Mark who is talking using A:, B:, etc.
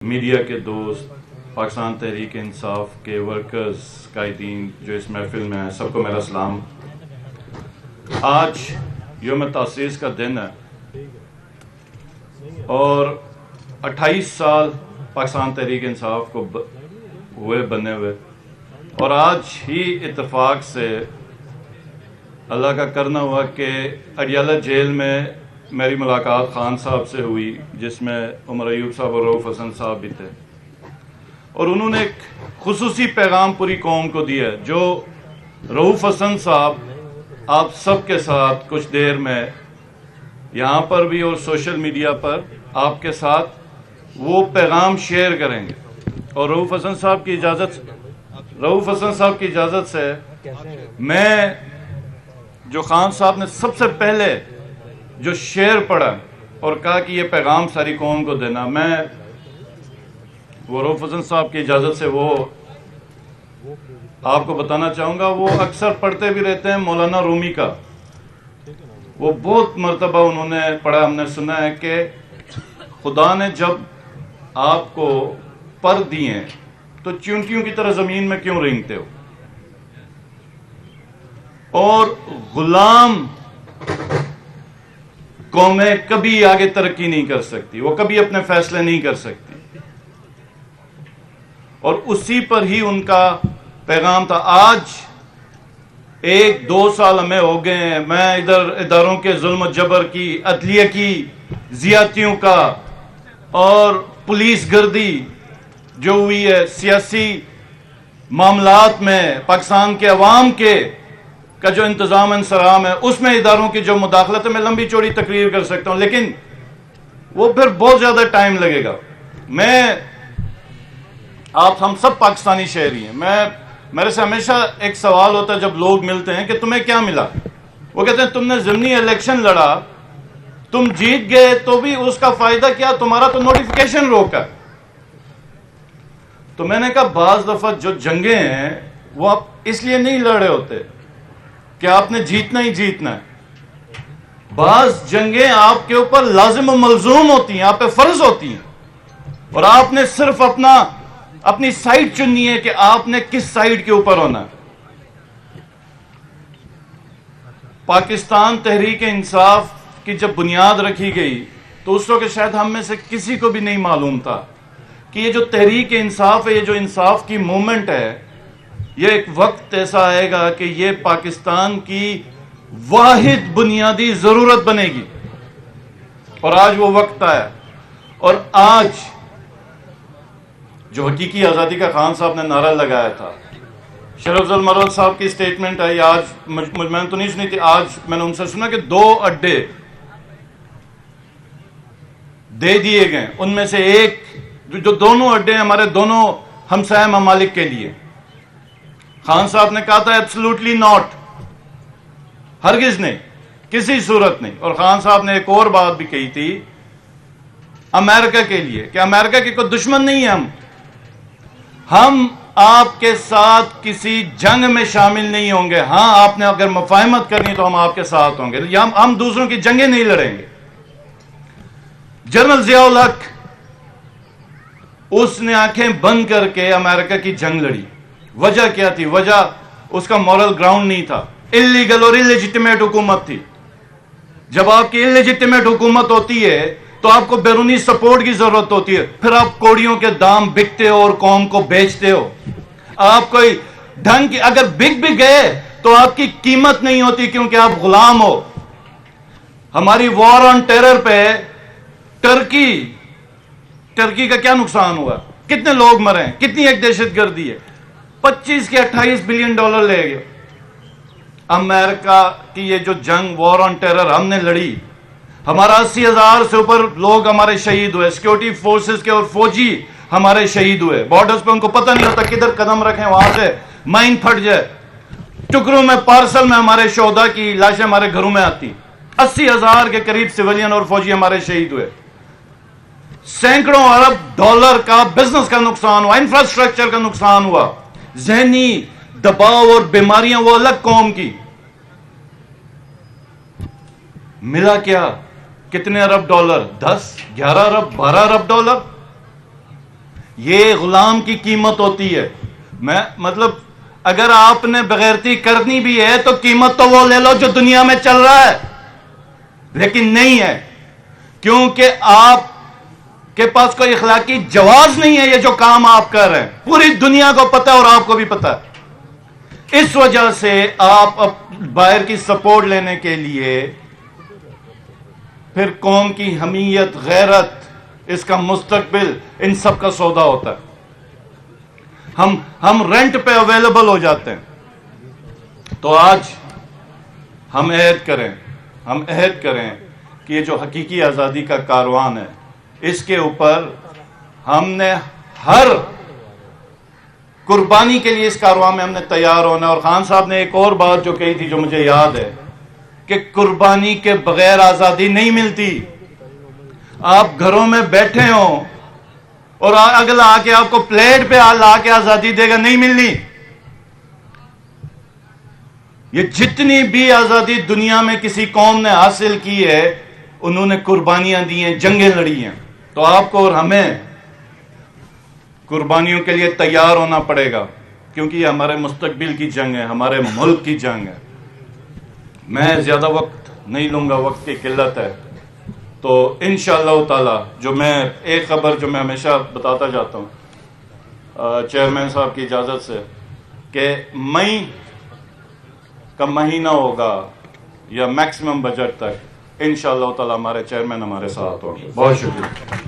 A: Media کے دوست، پاکستان تحریک انصاف کے ورکرز، قائدین جو اس محفل میں ہیں، سب کو میرا سلام۔ آج یوم تاسیس کا دن ہے اور 28 سال پاکستان تحریک انصاف کو بنے ہوئے، اور آج ہی اتفاق سے اللہ کا کرنا ہوا کہ اڈیالہ جیل میں میری ملاقات خان صاحب سے ہوئی، جس میں عمر ایوب صاحب اور رؤوف حسن صاحب بھی تھے، اور انہوں نے ایک خصوصی پیغام پوری قوم کو دیا، جو رؤوف حسن صاحب آپ سب کے ساتھ کچھ دیر میں یہاں پر بھی اور سوشل میڈیا پر آپ کے ساتھ وہ پیغام شیئر کریں گے۔ اور رؤوف حسن صاحب کی اجازت سے میں جو خان صاحب نے سب سے پہلے جو شعر پڑھا اور کہا کہ یہ پیغام ساری قوم کو دینا، میں وہ رؤوف حسن صاحب کی اجازت سے وہ آپ کو بتانا چاہوں گا۔ وہ اکثر پڑھتے بھی رہتے ہیں مولانا رومی کا، وہ بہت مرتبہ انہوں نے پڑھا، ہم نے سنا ہے کہ خدا نے جب آپ کو پر دیے تو چونٹیوں کی طرح زمین میں کیوں رینگتے ہو، اور غلام قومیں کبھی آگے ترقی نہیں کر سکتی، وہ کبھی اپنے فیصلے نہیں کر سکتی، اور اسی پر ہی ان کا پیغام تھا۔ آج 1-2 سال ہمیں ہو گئے ہیں، میں ادھر اداروں کے ظلم و جبر کی، عدلیہ کی زیادتیوں کا اور پولیس گردی جو ہوئی ہے سیاسی معاملات میں، پاکستان کے عوام کا جو انتظام انصرام ہے اس میں اداروں کی جو مداخلت ہے، میں لمبی چوڑی تقریر کر سکتا ہوں، لیکن وہ پھر بہت زیادہ ٹائم لگے گا۔ ہم سب پاکستانی شہری ہیں، میرے سے ہمیشہ ایک سوال ہوتا ہے جب لوگ ملتے ہیں کہ تمہیں کیا ملا، وہ کہتے ہیں تم نے ضمنی الیکشن لڑا، تم جیت گئے، تو بھی اس کا فائدہ کیا، تمہارا تو نوٹیفیکیشن روکا۔ تو میں نے کہا بعض دفعہ جو جنگیں ہیں وہ آپ اس لیے نہیں لڑ رہے ہوتے کہ آپ نے جیتنا ہی جیتنا ہے، بعض جنگیں آپ کے اوپر لازم و ملزوم ہوتی ہیں، آپ پہ فرض ہوتی ہیں، اور آپ نے صرف اپنی سائیڈ چننی ہے کہ آپ نے کس سائیڈ کے اوپر ہونا ہے۔ پاکستان تحریک انصاف کی جب بنیاد رکھی گئی تو اس وقت شاید ہم میں سے کسی کو بھی نہیں معلوم تھا کہ یہ جو تحریک انصاف ہے، یہ جو انصاف کی موومنٹ ہے، یہ ایک وقت ایسا آئے گا کہ یہ پاکستان کی واحد بنیادی ضرورت بنے گی، اور آج وہ وقت آیا۔ اور آج جو حقیقی آزادی کا خان صاحب نے نعرہ لگایا تھا، شرف افضل مرول صاحب کی سٹیٹمنٹ ہے، آج میں تو نہیں سنی تھی، آج میں نے ان سے سنا کہ 2 اڈے دے دیے گئے، ان میں سے ایک جو دونوں اڈے ہمارے دونوں ہمسایہ ممالک کے لیے۔ خان صاحب نے کہا تھا ایبسلوٹلی ناٹ، ہرگز نہیں، کسی صورت نہیں۔ اور خان صاحب نے ایک اور بات بھی کہی تھی امریکہ کے لیے کہ امریکہ کے کوئی دشمن نہیں ہے، ہم آپ کے ساتھ کسی جنگ میں شامل نہیں ہوں گے، ہاں آپ نے اگر مفاہمت کرنی تو ہم آپ کے ساتھ ہوں گے، ہم دوسروں کی جنگیں نہیں لڑیں گے۔ جنرل ضیاء الحق، اس نے آنکھیں بند کر کے امریکہ کی جنگ لڑی۔ وجہ کیا تھی؟ وجہ اس کا مورل گراؤنڈ نہیں تھا، انلیگل اور انلیجیٹمیٹ حکومت تھی۔ جب آپ کی انلیجیٹمیٹ حکومت ہوتی ہے تو آپ کو بیرونی سپورٹ کی ضرورت ہوتی ہے، پھر آپ کوڑیوں کے دام بکتے ہو اور قوم کو بیچتے ہو۔ آپ کوئی ڈھنگ کی اگر بک بھی گئے تو آپ کی قیمت نہیں ہوتی، کیونکہ آپ غلام ہو۔ ہماری وار آن ٹیرر پہ ٹرکی کا کیا نقصان ہوا، کتنے لوگ مرے ہیں، کتنی ایک دہشت گردی ہے، 25 کے 28 بلین ڈالر لے گئے۔ امریکہ کی یہ جو جنگ وار آن ٹیرر ہم نے لڑی، ہمارا 80,000 سے اوپر لوگ ہمارے شہید ہوئے، سیکورٹی فورسز کے اور فوجی ہمارے شہید ہوئے، بارڈرز پہ ان کو پتہ نہیں ہوتا کدھر قدم رکھیں، وہاں سے مائن پھٹ جائے، ٹکڑوں میں پارسل میں ہمارے شہداء کی لاشیں ہمارے گھروں میں آتی۔ 80,000 کے قریب سویلین اور فوجی ہمارے شہید ہوئے، سینکڑوں ارب ڈالر کا بزنس کا نقصان ہوا، انفراسٹرکچر کا نقصان ہوا، ذہنی دباؤ اور بیماریاں وہ الگ قوم کی۔ ملا کیا؟ کتنے ارب ڈالر؟ 10 11 ارب 12 ارب ڈالر۔ یہ غلام کی قیمت ہوتی ہے. میں مطلب اگر آپ نے بغیرتی کرنی بھی ہے تو قیمت تو وہ لے لو جو دنیا میں چل رہا ہے، لیکن نہیں ہے، کیونکہ آپ کے پاس کوئی اخلاقی جواز نہیں ہے. یہ جو کام آپ کر رہے ہیں پوری دنیا کو پتہ ہے اور آپ کو بھی پتہ ہے. اس وجہ سے آپ باہر کی سپورٹ لینے کے لیے پھر قوم کی حمیت، غیرت، اس کا مستقبل، ان سب کا سودا ہوتا ہے. ہم رینٹ پہ اویلیبل ہو جاتے ہیں. تو آج ہم عہد کریں کہ یہ جو حقیقی آزادی کا کاروان ہے، اس کے اوپر ہم نے ہر قربانی کے لیے اس کاروان میں ہم نے تیار ہونا. اور خان صاحب نے ایک اور بات جو کہی تھی جو مجھے یاد ہے کہ قربانی کے بغیر آزادی نہیں ملتی. آپ گھروں میں بیٹھے ہوں اور اگلا آ کے آپ کو پلیٹ پہ لا کے آزادی دے گا، نہیں ملنی. یہ جتنی بھی آزادی دنیا میں کسی قوم نے حاصل کی ہے، انہوں نے قربانیاں دی ہیں، جنگیں لڑی ہیں. تو آپ کو اور ہمیں قربانیوں کے لیے تیار ہونا پڑے گا، کیونکہ یہ ہمارے مستقبل کی جنگ ہے، ہمارے ملک کی جنگ ہے. میں زیادہ وقت نہیں لوں گا، وقت کی قلت ہے. تو انشاءاللہ تعالی جو میں ایک خبر جو میں ہمیشہ بتاتا جاتا ہوں چیئرمین صاحب کی اجازت سے، کہ مئی کا مہینہ ہوگا یا میکسیمم بجٹ تک انشاءاللہ تعالی ہمارے چیئرمین ہمارے ساتھ ہوں. بہت شکریہ.